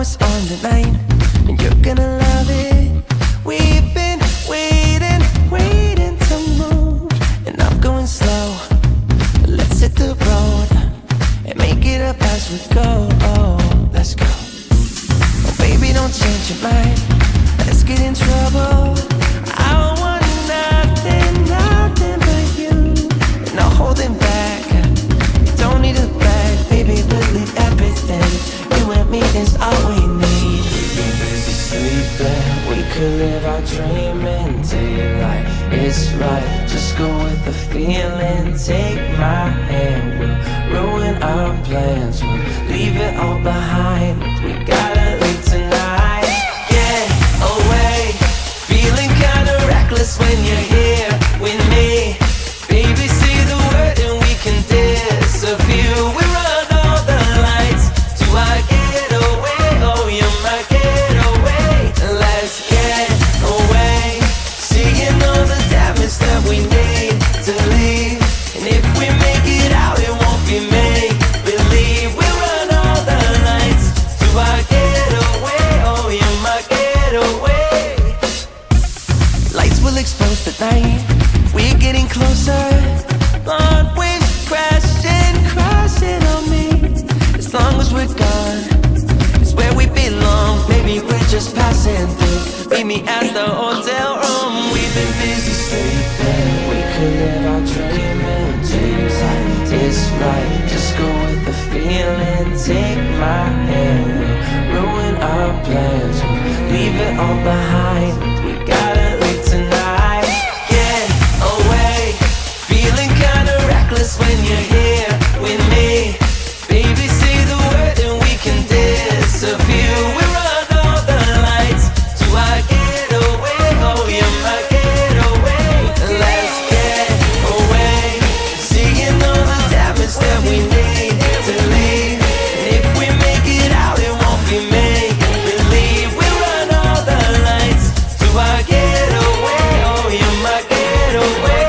it's on tonight, and you're gonna love it. We've been waiting to move, and I'm going slow. Let's hit the road and make it up as we go. Oh, let's go. Oh, baby, don't change your mind. Let's get in trouble. I want nothing but you. No holding back. You don't need a bag, baby. We'll leave everything. You and me is all we need. We've been busy sleeping. We could live our dream in daylight. It's right. Just go with the feeling. Take my hand. We'll ruin our plans. We'll leave it all behind. We gotta leave tonight. Get away. Feeling kinda reckless when you're here with me. Baby, say the word and we can disappear. We run all the lights to our getaway. Oh, you're my getaway. Let's get away. Seeing all the damage that we need to leave. And if we make it out, it won't be make believe. We run all the lights to our getaway. Oh, you're my getaway. Lights will expose the night. We're getting closer. Blonde waves crashing on me. As long as we're gone, it's where we belong. Maybe we're just passing through. Meet me at the hotel room. We've been busy sleeping. We could live our dream in daylight. It's right. Just go with the feeling. Take my hand. We'll ruin our plans. We'll leave it all behind. We gotta leave tonight. Get away. Feeling kinda reckless when you're here with me. Baby, say the word and we can disappear. We run all the lights to our getaway. Oh, you're my getaway. Let's get away. Seeing all the damage that we need to leave. And if we make it out, it won't be make believe. We run all the lights to our getaway. Oh, you're my getaway.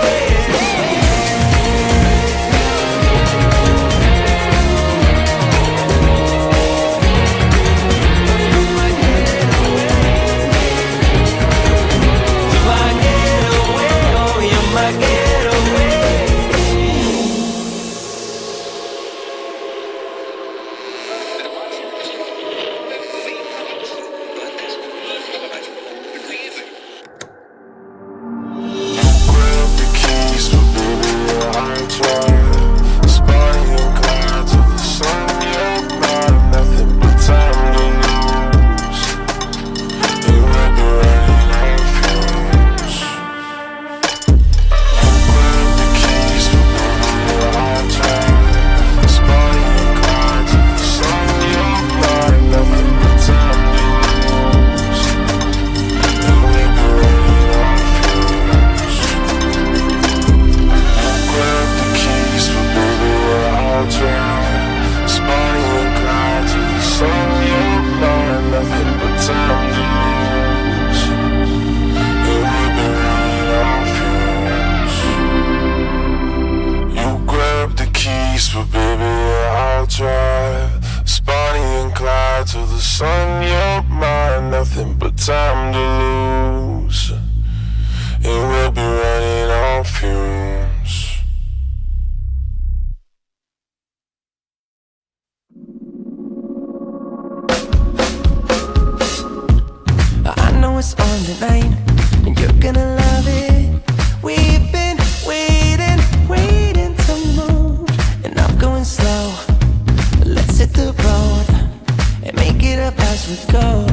It's on tonight, and you're gonna love it. We've been waiting to move, and I'm going slow. Let's hit the road and make it up as we go.